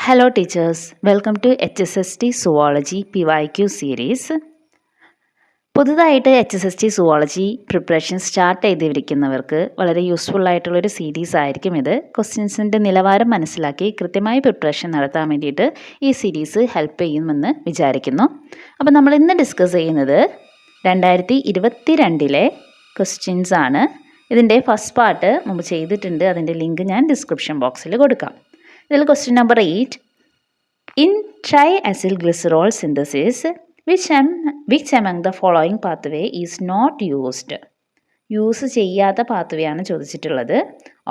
Hello teachers, welcome to HSST Zoology PYQ series. പുതുതായിട്ട് HSST Zoology preparation start ചെയ്തിരിക്കുന്നവർക്ക് വളരെ useful ആയിട്ടുള്ളൊരു series ആയിരിക്കും ഇത്. ക്വസ്റ്റ്യൻസിൻ്റെ നിലവാരം മനസ്സിലാക്കി കൃത്യമായി പ്രിപ്പറേഷൻ നടത്താൻ വേണ്ടിയിട്ട് ഈ സീരീസ് ഹെൽപ്പ് ചെയ്യുമെന്ന് വിചാരിക്കുന്നു. അപ്പോൾ നമ്മൾ ഇന്ന് ഡിസ്കസ് ചെയ്യുന്നത് 2022 ക്വസ്റ്റ്യൻസ് ആണ്. ഇതിൻ്റെ ഫസ്റ്റ് പാർട്ട് മുമ്പ് ചെയ്തിട്ടുണ്ട്, അതിൻ്റെ ലിങ്ക് ഞാൻ ഡിസ്ക്രിപ്ഷൻ ബോക്സിൽ കൊടുക്കാം. ഇതിൽ question number 8, in triacylglycerol synthesis which among the following pathway is not used? Use ചെയ്യാത്ത പാത്വേ ആണ് ചോദിച്ചിട്ടുള്ളത്.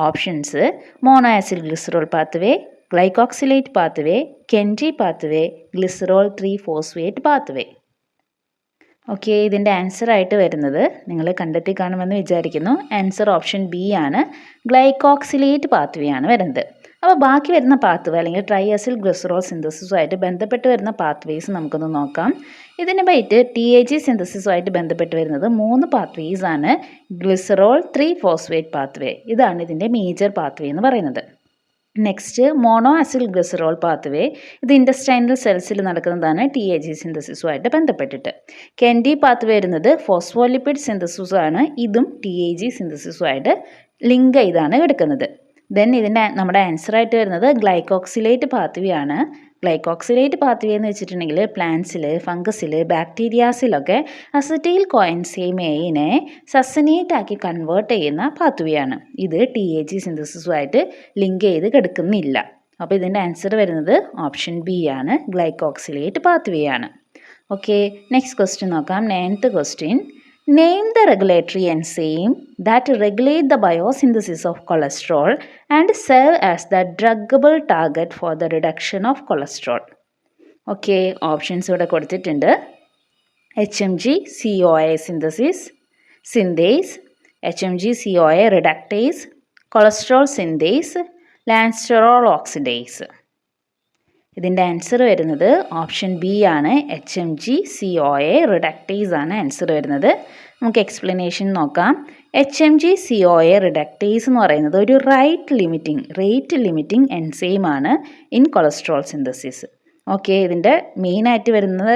Options: monoacyl glycerol pathway, glyoxylate pathway, Kennedy pathway, glycerol three phosphate pathway. Okay, ഇതിൻ്റെ ആൻസർ ആയിട്ട് വരുന്നത് നിങ്ങൾ കണ്ടെത്തി കാണുമെന്ന് വിചാരിക്കുന്നു. ആൻസർ ഓപ്ഷൻ ബി ആണ്, ഗ്ലൈക്കോക്സിലേറ്റ് പാത്വേ ആണ് വരുന്നത്. അപ്പോൾ ബാക്കി വരുന്ന പാത്വേ അല്ലെങ്കിൽ ട്രൈഅസിൽ ഗ്ലിസറോൾ സിന്തസിസുമായിട്ട് ബന്ധപ്പെട്ട് വരുന്ന പാത്വേസ് നമുക്കൊന്ന് നോക്കാം. ഇതിന് പറ്റി TAG സിന്തസിസുമായിട്ട് ബന്ധപ്പെട്ട് വരുന്നത് 3 പാത്വേസ് ആണ്. ഗ്ലിസറോൾ 3-ഫോസ്ഫേറ്റ് പാത്വേ, ഇതാണ് ഇതിൻ്റെ മേജർ പാത്വേ എന്ന് പറയുന്നത്. നെക്സ്റ്റ് മോണോ ആസിൽ ഗ്ലിസറോൾ പാത്വേ, ഇത് ഇൻറ്റസ്റ്റൈനൽ സെൽസിൽ നടക്കുന്നതാണ് TAG സിന്തസിസുമായിട്ട് ബന്ധപ്പെട്ടിട്ട്. കെൻറ്റി പാത്വേ വരുന്നത് ഫോസ്ഫോലിപ്പിഡ് സിന്തസിസാണ്, ഇതും TAG സിന്തസിസുമായിട്ട് ലിങ്ക് ചെയ്താണ് കിടക്കുന്നത്. ദെൻ ഇതിൻ്റെ നമ്മുടെ ആൻസറായിട്ട് വരുന്നത് ഗ്ലൈക്കോക്സിലേറ്റ് പാത്വേ ആണ്. ഗ്ലൈക്കോക്സിലേറ്റ് പാത്വേ എന്ന് വെച്ചിട്ടുണ്ടെങ്കിൽ പ്ലാന്റ്സിൽ, ഫംഗസിൽ, ബാക്ടീരിയാസിലൊക്കെ അസറ്റൈൽ കോഎൻസൈം എയിനെ സസനേറ്റ് ആക്കി കൺവേർട്ട് ചെയ്യുന്ന പാത്വേ ആണ്. ഇത് TAG സിന്തസിസുമായിട്ട് ലിങ്ക് ചെയ്ത് കിടക്കുന്നില്ല. അപ്പോൾ ഇതിൻ്റെ ആൻസർ വരുന്നത് ഓപ്ഷൻ ബി ആണ്, ഗ്ലൈക്കോക്സിലേറ്റ് പാത്വേ ആണ്. ഓക്കെ, നെക്സ്റ്റ് ക്വസ്റ്റ്യൻ നോക്കാം. 9th question, name the regulatory enzyme that regulate the biosynthesis of cholesterol and serve as the druggable target for the reduction of cholesterol. Okay, options ഇവിടെ കൊടുത്തിട്ടുണ്ട്. HMG CoA synthesis, synthase, HMG CoA reductase, cholesterol synthase, Lanssterol oxidase. ഇതിൻ്റെ answer വരുന്നത് option B ആണ്, HMG CoA reductase ആണ് answer വരുന്നത്. നമുക്ക് explanation നോക്കാം. HMG CoA reductase എന്ന് പറയുന്നത് ഒരു റേറ്റ് ലിമിറ്റിംഗ് എൻസൈം ആണ് ഇൻ കൊളസ്ട്രോൾ സിന്തസിസ്. ഓക്കെ, ഇതിൻ്റെ മെയിനായിട്ട് വരുന്നത്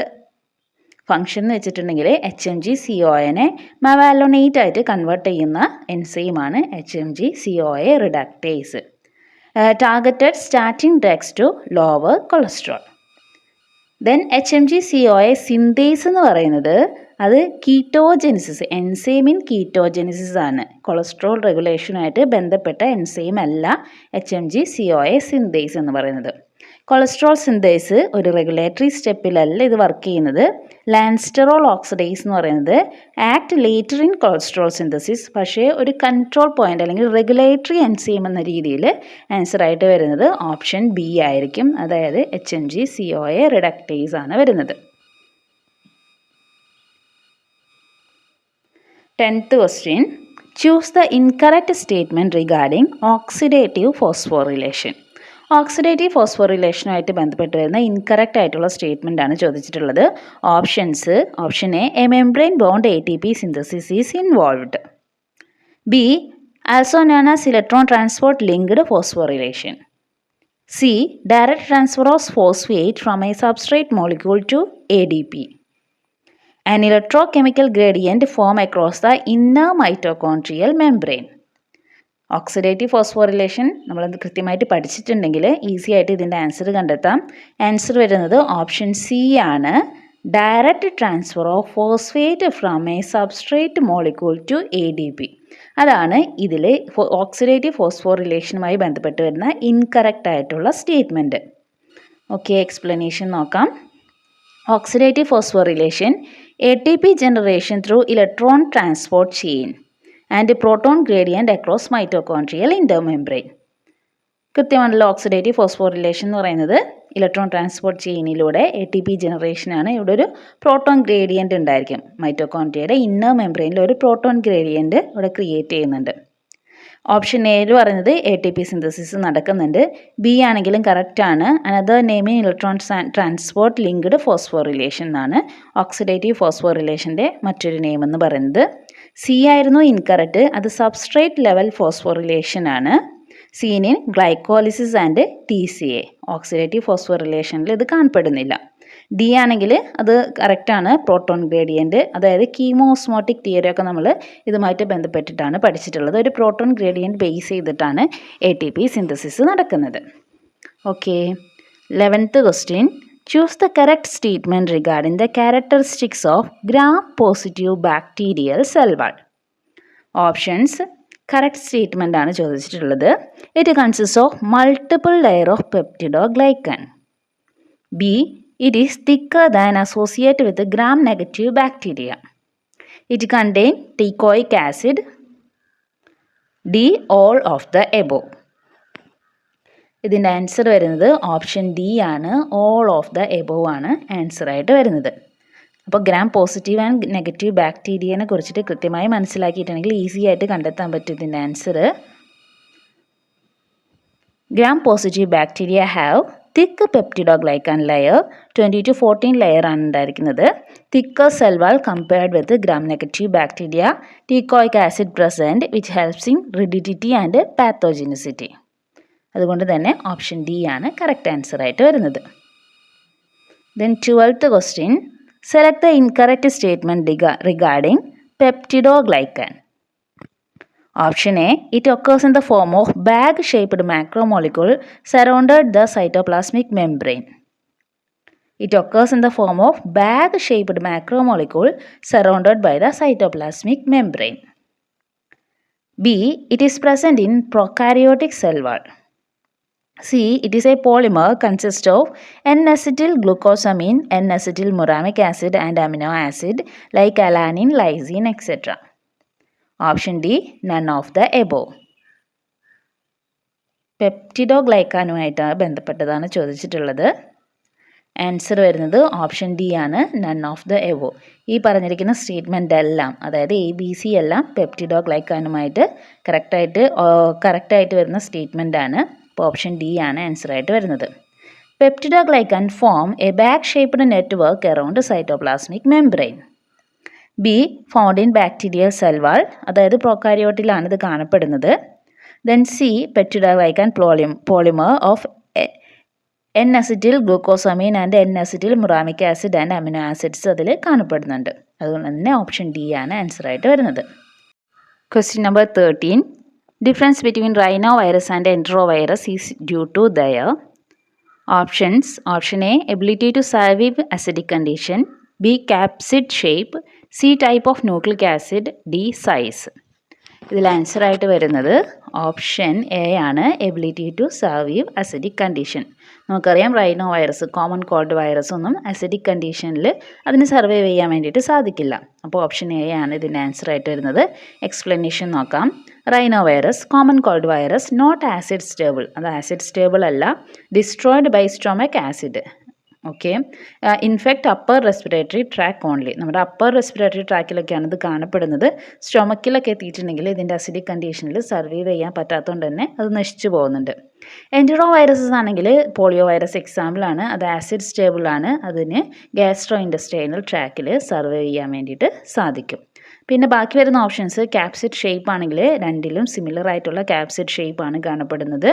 ഫംഗ്ഷൻ എന്ന് വെച്ചിട്ടുണ്ടെങ്കിൽ HMG CoAനെ മവാലോണേറ്റ് ആയിട്ട് കൺവേർട്ട് ചെയ്യുന്ന എൻസൈമാണ് HMG CoA reductase. Targeted statin drugs to lower cholesterol. Then HMG CoA synthase എന്ന് പറയുന്നത് അത് കീറ്റോജെനിസിസ്, എൻസൈം ഇൻ കീറ്റോജെനിസിസ് ആണ്. കൊളസ്ട്രോൾ റെഗുലേഷനുമായിട്ട് ബന്ധപ്പെട്ട എൻസൈം അല്ല HMG CoA സിന്തേസ് എന്ന് പറയുന്നത്. കൊളസ്ട്രോൾ സിന്തേസ് ഒരു റെഗുലേറ്ററി സ്റ്റെപ്പിലല്ല ഇത് വർക്ക് ചെയ്യുന്നത്. ലാൻസ്റ്ററോൾ ഓക്സിഡേസ് എന്ന് പറയുന്നത് act later in cholesterol synthesis, പക്ഷേ ഒരു കൺട്രോൾ പോയിന്റ് അല്ലെങ്കിൽ റെഗുലേറ്ററി എൻസൈം എന്ന രീതിയിൽ ആൻസറായിട്ട് വരുന്നത് ഓപ്ഷൻ ബി ആയിരിക്കും, അതായത് HMG CoA റിഡക്റ്റേസ് ആണ് വരുന്നത്. 10th question, choose the incorrect statement regarding oxidative phosphorylation. Oxidative ഫോസ്ഫോറിലേഷനുമായിട്ട് ബന്ധപ്പെട്ട് വരുന്ന ഇൻകറക്റ്റ് ആയിട്ടുള്ള സ്റ്റേറ്റ്മെൻ്റ് ആണ് ചോദിച്ചിട്ടുള്ളത്. Options: option A membrane bound ATP synthesis is involved. B also known as electron transport linked phosphorylation. C direct transfer of phosphate from a substrate molecule to ADP. An electrochemical gradient form across the inner mitochondrial membrane. Oxidative phosphorylation നമ്മളത് കൃത്യമായിട്ട് പഠിച്ചിട്ടുണ്ടെങ്കിൽ easy ആയിട്ട് ഇതിൻ്റെ answer കണ്ടെത്താം. Answer വരുന്നത് option C ആണ്, direct transfer of phosphate from a substrate molecule to ADP. അതാണ് ഇതിൽ ഓക്സിഡേറ്റീവ് ഫോസ്ഫോറിലേഷനുമായി ബന്ധപ്പെട്ട് വരുന്ന ഇൻകറക്റ്റ് ആയിട്ടുള്ള സ്റ്റേറ്റ്മെൻറ്റ്. ഓക്കെ, എക്സ്പ്ലനേഷൻ നോക്കാം. Oxidative phosphorylation ATP generation through electron transport chain and proton gradient across mitochondrial intermembrane. കൃത്യമാണല്ലോ, oxidative phosphorylation എന്ന് പറയുന്നത് ഇലക്ട്രോൺ ട്രാൻസ്പോർട്ട് ചെയിനിലൂടെ ATP ജനറേഷനാണ്. ഇവിടെ ഒരു പ്രോട്ടോൺ ഗ്രേഡിയൻ്റ് ഉണ്ടായിരിക്കും. മൈറ്റോകോൺട്രിയയുടെ ഇന്നർ മെംബ്രെയിനിൽ ഒരു പ്രോട്ടോൺ ഗ്രേഡിയൻ്റ് ഇവിടെ ക്രിയേറ്റ് ചെയ്യുന്നുണ്ട്. ഓപ്ഷൻ എയിൽ പറയുന്നത് ATP സിന്തസിസ് നടക്കുന്നുണ്ട്. ബി ആണെങ്കിലും കറക്റ്റാണ്. Another name in electron transport linked phosphorylation എന്നാണ് ഓക്സിഡേറ്റീവ് ഫോസ്ഫോറിലേഷൻ്റെ മറ്റൊരു നെയിം എന്ന് പറയുന്നത്. സി ആയിരുന്നു ഇൻകറക്റ്റ്, അത് സബ്സ്ട്രേറ്റ് ലെവൽ ഫോസ്ഫോറിലേഷൻ ആണ്. Seen in glycolysis and TCA oxidative ഫോസ്ഫോറിലേഷനിൽ ഇത് കാണപ്പെടുന്നില്ല. ഡി ആണെങ്കിൽ അത് കറക്റ്റാണ്, പ്രോട്ടോൺ ഗ്രേഡിയൻറ്റ്, അതായത് കീമോസ്മോട്ടിക് തിയറി ഒക്കെ നമ്മൾ ഇതുമായിട്ട് ബന്ധപ്പെട്ടിട്ടാണ് പഠിച്ചിട്ടുള്ളത്. ഒരു പ്രോട്ടോൺ ഗ്രേഡിയൻറ്റ് ബേസ് ചെയ്തിട്ടാണ് ATP സിന്തസിസ് നടക്കുന്നത്. Okay, 11th question. Choose the correct statement regarding the characteristics of gram-positive bacterial cell wall. Options. Correct statement ആണ് ചോദിച്ചിട്ടുള്ളത്. It consist of multiple layer of peptidoglycan. B, it is thicker than associate with gram negative bacteria. It contain ടീക്കോയിക് acid. D, all of the above. ഇതിൻ്റെ answer വരുന്നത് option D ആണ്. All of the above ആണ് ആൻസറായിട്ട് വരുന്നത്. അപ്പോൾ gram positive and negative ബാക്ടീരിയനെ കുറിച്ചിട്ട് കൃത്യമായി മനസ്സിലാക്കിയിട്ടുണ്ടെങ്കിൽ easy ആയിട്ട് കണ്ടെത്താൻ പറ്റും ഇതിൻ്റെ answer. Gram positive bacteria have thick peptidoglycan layer 20 to 14 layer ആണ് ഉണ്ടായിരിക്കുന്നത്. Thicker cell wall compared with gram negative bacteria. Teichoic acid present which helps in rigidity and pathogenicity. അതുകൊണ്ട് തന്നെ ഓപ്ഷൻ ഡി ആണ് കറക്റ്റ് ആൻസറായിട്ട് വരുന്നത്. Then 12th question. Select the incorrect statement regarding peptidoglycan. Option A, it occurs in the form of bag-shaped macromolecule surrounded the cytoplasmic membrane. It occurs in the form of bag-shaped macromolecule surrounded by the cytoplasmic membrane. B, it is present in prokaryotic cell wall. C, it is a polymer consists of N-acetyl-glucosamine, N-acetyl-muramic acid and amino acid like alanine, lysine, etc. Option D, none of the above. പെപ്റ്റിഡോഗ്ലൈക്കാനുമായിട്ട് ബന്ധപ്പെട്ടതാണ് ചോദിച്ചിട്ടുള്ളത്. Answer വരുന്നത് option D ആണ്, none of the എവോ. ഈ പറഞ്ഞിരിക്കുന്ന statement എല്ലാം, അതായത് ABC എല്ലാം പെപ്റ്റിഡോഗ്ലൈക്കാനുമായിട്ട് കറക്റ്റായിട്ട് വരുന്ന സ്റ്റേറ്റ്മെൻ്റ് ആണ്. അപ്പോൾ ഓപ്ഷൻ ഡി ആണ് ആൻസറായിട്ട് വരുന്നത്. Peptidoglycan form A bag shaped network around cytoplasmic membrane. B, found in bacterial cell wall, അതായത് പ്രോകാരിയോട്ടിലാണ് ഇത് കാണപ്പെടുന്നത്. Then C, peptidoglycan polymer of N-acetyl-glucosamine and N-acetyl-muramic acid and amino acids അതിൽ കാണപ്പെടുന്നുണ്ട്. അതുകൊണ്ട് തന്നെ ഓപ്ഷൻ ഡി ആണ് ആൻസറായിട്ട് വരുന്നത്. Question number 13. Difference between rhinovirus and enterovirus is due to their options. Option A, ability to survive acidic condition. B, capsid shape. C, type of nucleic acid. D, size. ഇതിൽ ആൻസറായിട്ട് വരുന്നത് option A ആണ്, ability to survive acidic condition. നമുക്കറിയാം rhino virus, common cold virus ഒന്നും acidic കണ്ടീഷനിൽ അതിന് survive ചെയ്യാൻ വേണ്ടിയിട്ട് സാധിക്കില്ല. അപ്പോൾ ഓപ്ഷൻ എ ആണ് ഇതിൻ്റെ ആൻസറായിട്ട് വരുന്നത്. എക്സ്പ്ലനേഷൻ നോക്കാം. Rhino virus, common cold virus, not acid stable, അത് ആസിഡ് സ്റ്റേബിൾ അല്ല, destroyed by stomach acid. Okay, infect upper respiratory tract only, നമ്മുടെ അപ്പർ റെസ്പിറേറ്ററി ട്രാക്കിലൊക്കെയാണ് ഇത് കാണപ്പെടുന്നത്. സ്റ്റൊമക്കിലൊക്കെ എത്തിയിട്ടുണ്ടെങ്കിൽ ഇതിൻ്റെ അസിഡിക് കണ്ടീഷനിൽ സർവൈവ് ചെയ്യാൻ പറ്റാത്തതുകൊണ്ട് തന്നെ അത് നശിച്ചു പോകുന്നുണ്ട്. എൻറ്ററോ വൈറസസ് ആണെങ്കിൽ പോളിയോ വൈറസ് എക്സാമ്പിളാണ്, അത് ആസിഡ് സ്റ്റേബിളാണ്, അതിന് ഗ്യാസ്ട്രോ ഇൻഡസ്ട്രൈനൽ ട്രാക്കിൽ സർവൈവ് ചെയ്യാൻ വേണ്ടിയിട്ട് സാധിക്കും. പിന്നെ ബാക്കി വരുന്ന ഓപ്ഷൻസ്, ക്യാപ്സിഡ് ഷേപ്പ് ആണെങ്കിൽ രണ്ടിലും സിമിലർ ആയിട്ടുള്ള ക്യാപ്സിഡ് ഷേപ്പാണ് കാണപ്പെടുന്നത്.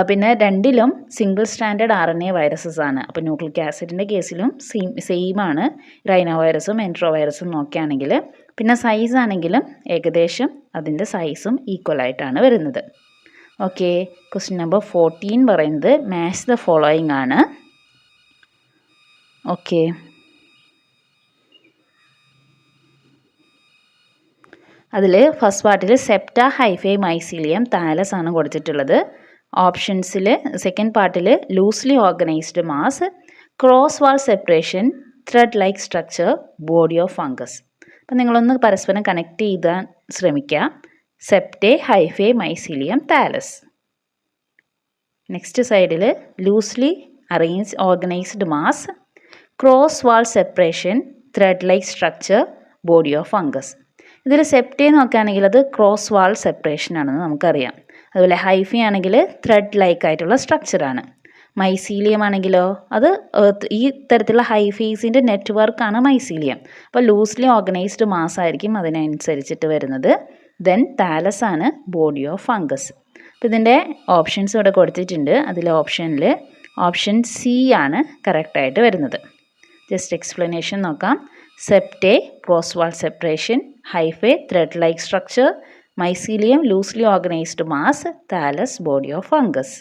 പിന്നെ രണ്ടിലും സിംഗിൾ സ്റ്റാൻഡേർഡ് RNA വൈറസസ് ആണ്. അപ്പോൾ ന്യൂക്ലിക് ആസിഡിൻ്റെ കേസിലും സെയിം ആണ് റൈനോ വൈറസും എൻട്രോ വൈറസും നോക്കുകയാണെങ്കിൽ. പിന്നെ സൈസ് ആണെങ്കിലും ഏകദേശം അതിൻ്റെ സൈസും ഈക്വൽ ആയിട്ടാണ് വരുന്നത്. ഓക്കെ, ക്വസ്റ്റ്യൻ നമ്പർ 14 പറയുന്നത് മാച്ച് ദ ഫോളോയിങ് ആണ്. ഓക്കെ, അതിൽ ഫസ്റ്റ് പാർട്ടിൽ സെപ്റ്റ ഹൈഫൈ മൈസീലിയം താലസ് ആണ് കൊടുത്തിട്ടുള്ളത്. ഓപ്ഷൻസിൽ സെക്കൻഡ് പാർട്ടിൽ loosely organised mass, cross wall separation, thread like structure, body of fungus. അപ്പം നിങ്ങളൊന്ന് പരസ്പരം കണക്ട് ചെയ്താൻ ശ്രമിക്കുക. സെപ്റ്റെ ഹൈഫൈ മൈസീലിയം താലസ്. നെക്സ്റ്റ് സൈഡിൽ loosely organised mass, cross wall separation, thread like structure, body of fungus. ഇതിൽ സെപ്റ്റെ നോക്കുകയാണെങ്കിൽ അത് ക്രോസ് വാൾ സെപ്പറേഷൻ ആണെന്ന് നമുക്കറിയാം. അതുപോലെ ഹൈഫി ആണെങ്കിൽ ത്രെഡ് ലൈക്ക് ആയിട്ടുള്ള സ്ട്രക്ചറാണ്. മൈസീലിയം ആണെങ്കിലോ അത് ഈ തരത്തിലുള്ള ഹൈഫീസിൻ്റെ നെറ്റ്വർക്കാണ് മൈസീലിയം. അപ്പോൾ ലൂസ്ലി ഓർഗനൈസ്ഡ് മാസ് ആയിരിക്കും അതിനനുസരിച്ചിട്ട് വരുന്നത്. ദെൻ താലസ് ആണ് ബോഡി ഓഫ് ഫംഗസ്. അപ്പോൾ ഇതിൻ്റെ ഓപ്ഷൻസ് ഇവിടെ കൊടുത്തിട്ടുണ്ട്. അതിൽ ഓപ്ഷൻ സി ആണ് കറക്റ്റായിട്ട് വരുന്നത്. ജസ്റ്റ് എക്സ്പ്ലനേഷൻ നോക്കാം. Septa cross wall separation, hyphae thread like structure, mycelium loosely organised mass, thallus body of fungus.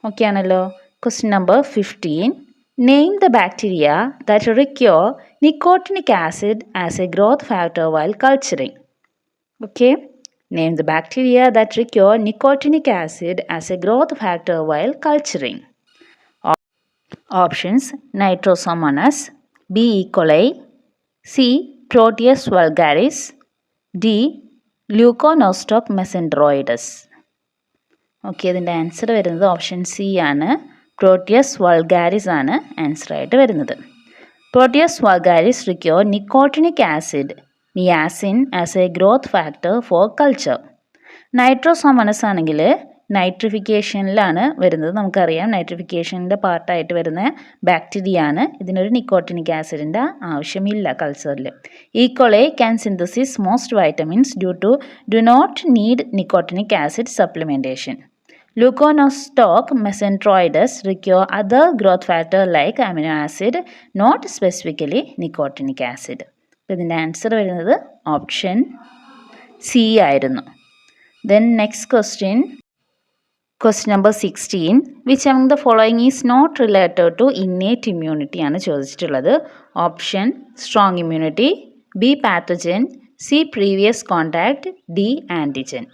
Okay ആണല്ലോ. Question number 15. Name the bacteria that require nicotinic acid as a growth factor while culturing. Okay. Name the bacteria that require nicotinic acid as a growth factor while culturing. Options: Nitrosomonas, B. E. coli, C. Proteus vulgaris, D. Leuconostoc mesenteroides. Okay, ഇതിൻ്റെ answer വരുന്നത് option C ആണ്. Proteus vulgaris ആണ് answer ആയിട്ട് വരുന്നത്. Proteus vulgaris require nicotinic acid niacin as a growth factor for culture. Nitrosomonas ആണെങ്കിൽ നൈട്രിഫിക്കേഷനിലാണ് വരുന്നത്. നമുക്കറിയാം നൈട്രിഫിക്കേഷൻ്റെ പാർട്ടായിട്ട് വരുന്ന ബാക്ടീരിയ ആണ്. ഇതിനൊരു നിക്കോട്ടിനിക് ആസിഡിൻ്റെ ആവശ്യമില്ല കൾച്ചറിൽ. E coli can synthesis most vitamins do not need nicotinic acid supplementation. Leuconostoc mesenteroides require other growth factor like amino acid, not specifically nicotinic acid. ഇതിൻ്റെ ആൻസർ വരുന്നത് ഓപ്ഷൻ സി ആയിരുന്നു. Then next question number 16. Which among the following is not related to innate immunity ആണ് ചോദിച്ചിട്ടുള്ളത്. Option strong immunity, B pathogen, C previous contact, D antigen.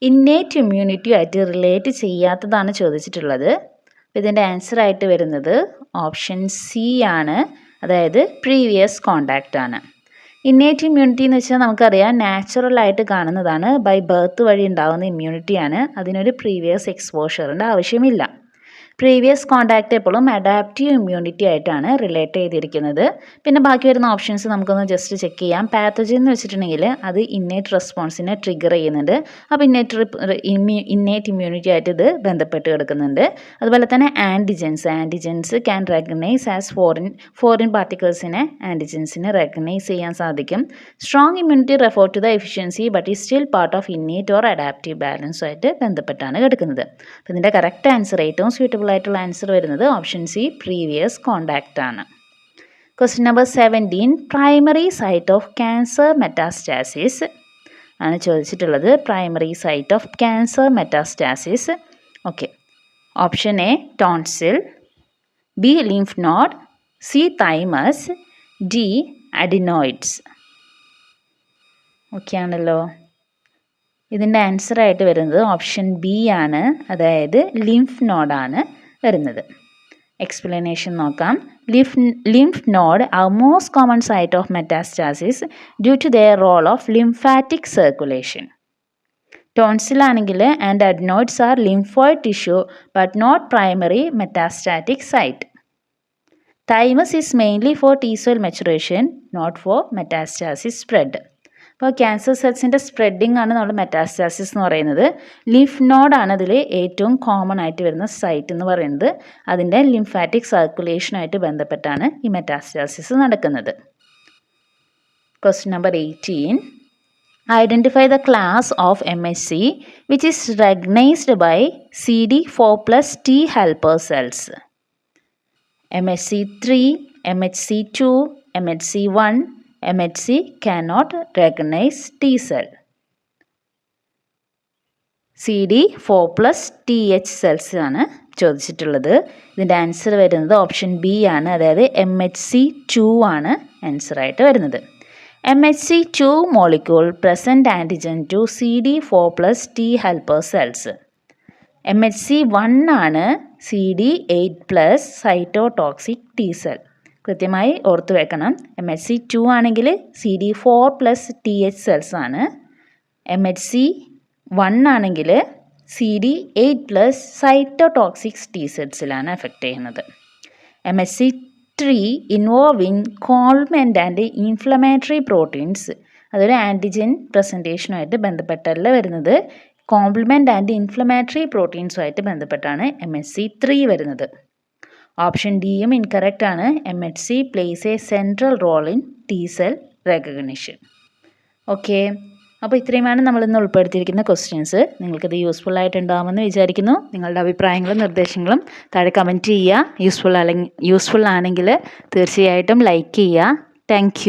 Innate ഇമ്മ്യൂണിറ്റിയുമായിട്ട് relate ചെയ്യാത്തതാണ് ചോദിച്ചിട്ടുള്ളത്. ഇതിൻ്റെ answer ആയിട്ട് വരുന്നത് ഓപ്ഷൻ സി ആണ്, അതായത് പ്രീവിയസ് കോണ്ടാക്റ്റ് ആണ്. ഇന്നേറ്റ് ഇമ്മ്യൂണിറ്റി എന്ന് വെച്ചാൽ നമുക്കറിയാം നാച്ചുറലായിട്ട് കാണുന്നതാണ്, ബൈ ബർത്ത് വഴി ഉണ്ടാകുന്ന ഇമ്മ്യൂണിറ്റിയാണ്. അതിനൊരു പ്രീവിയസ് എക്സ്പോഷറിൻ്റെ ആവശ്യമില്ല. പ്രീവിയസ് കോണ്ടാക്റ്റ് എപ്പോഴും അഡാപ്റ്റീവ് ഇമ്മ്യൂണിറ്റി ആയിട്ടാണ് റിലേറ്റ് ചെയ്തിരിക്കുന്നത്. പിന്നെ ബാക്കി വരുന്ന ഓപ്ഷൻസ് നമുക്കൊന്ന് ജസ്റ്റ് ചെക്ക് ചെയ്യാം. പാത്തജൻ എന്ന് വെച്ചിട്ടുണ്ടെങ്കിൽ അത് ഇന്നേറ്റ് റെസ്പോൺസിനെ ട്രിഗർ ചെയ്യുന്നുണ്ട്. അപ്പോൾ ഇന്നേറ്റ് ഇമ്മ്യൂണിറ്റി ആയിട്ട് ഇത് ബന്ധപ്പെട്ട് കിടക്കുന്നുണ്ട്. അതുപോലെ തന്നെ antigens can recognise as foreign പാർട്ടിക്കിൾസിനെ ആൻറ്റിജൻസിനെ റെക്കഗ്നൈസ് ചെയ്യാൻ സാധിക്കും. Strong immunity refer to the efficiency but is still part of innate or adaptive ബാലൻസുമായിട്ട് ബന്ധപ്പെട്ടാണ് കിടക്കുന്നത്. അപ്പോൾ ഇതിൻ്റെ കറക്റ്റ് ആൻസർ ഏറ്റവും സ്യൂട്ടബിൾ ആയിട്ടുള്ള ആൻസർ വരുന്നത് ഓപ്ഷൻ സി പ്രീവിയസ് കോണ്ടാക്റ്റ് ആണ്. Question number 17. Primary site of cancer metastasis ആണ് ചോദിച്ചിട്ടുള്ളത്. Primary site of cancer metastasis. Okay, option A tonsil, B lymph node, C thymus, D adenoids. Okay ആണല്ലോ. ഇതിൻ്റെ answer ആയിട്ട് വരുന്നത് option B ആണ്, അതായത് lymph നോഡാണ് വരുന്നത്. എക്സ്പ്ലനേഷൻ നോക്കാം. Lymph node are most common site of metastasis due to their role of lymphatic circulation. ടോൺസിലാണെങ്കിൽ and adenoids are lymphoid tissue but not primary metastatic site. Thymus is mainly for T cell maturation, not for metastasis spread. അപ്പോൾ cancer സെൽസിൻ്റെ spreading ആണ് നമ്മൾ metastasis എന്ന് പറയുന്നത്. Lymph നോഡാണ് അതിൽ ഏറ്റവും കോമൺ ആയിട്ട് വരുന്ന സൈറ്റ് എന്ന് പറയുന്നത്. അതിൻ്റെ ലിംഫാറ്റിക് സർക്കുലേഷനായിട്ട് ബന്ധപ്പെട്ടാണ് ഈ മെറ്റാസ്റ്റാസിസ് നടക്കുന്നത്. Question number 18. Identify the class of MHC which is recognised by CD4+ T helper cells. MHC3, MHC2, MHC1, MHC cannot recognize T cell. CD4+ TH cells ആണ് ചോദിച്ചിട്ടുള്ളത്. ഇതിൻ്റെ ആൻസർ വരുന്നത് ഓപ്ഷൻ ബി ആണ്, അതായത് MHC2 ആണ് answer ആയിട്ട് വരുന്നത്. MHC2 molecule present antigen to CD4+ T helper cells. MHC1 ആണ് CD8+ സൈറ്റോടോക്സിക് T cell. കൃത്യമായി ഓർത്ത് വെക്കണം. MHC2 ആണെങ്കിൽ CD4+ TH സെൽസ് ആണ്. MHC1 ആണെങ്കിൽ CD8+ സൈറ്റോടോക്സിക് T സെൽസിലാണ് എഫക്റ്റ് ചെയ്യുന്നത്. MHC3 involving compliment and inflammatory proteins, അതൊരു ആൻറ്റിജൻ പ്രസൻറ്റേഷനുമായിട്ട് ബന്ധപ്പെട്ടല്ല വരുന്നത്. കോംപ്ലിമെൻ്റ് ആൻഡ് ഇൻഫ്ലമേറ്ററി പ്രോട്ടീൻസുമായിട്ട് ബന്ധപ്പെട്ടാണ് MHC3 വരുന്നത്. ഓപ്ഷൻ ഡിയും ഇൻകറക്റ്റ് ആണ്. MHC plays a central role in T cell recognition. Okay, അപ്പോൾ ഇത്രയുമാണ് നമ്മളിന്ന് ഉൾപ്പെടുത്തിയിരിക്കുന്ന ക്വസ്റ്റ്യൻസ്. നിങ്ങൾക്കിത് യൂസ്ഫുൾ ആയിട്ടുണ്ടാകുമെന്ന് വിചാരിക്കുന്നു. നിങ്ങളുടെ അഭിപ്രായങ്ങളും നിർദ്ദേശങ്ങളും താഴെ കമൻറ്റ് ചെയ്യുക. യൂസ്ഫുൾ ആണെങ്കിൽ തീർച്ചയായിട്ടും ലൈക്ക് ചെയ്യുക. താങ്ക്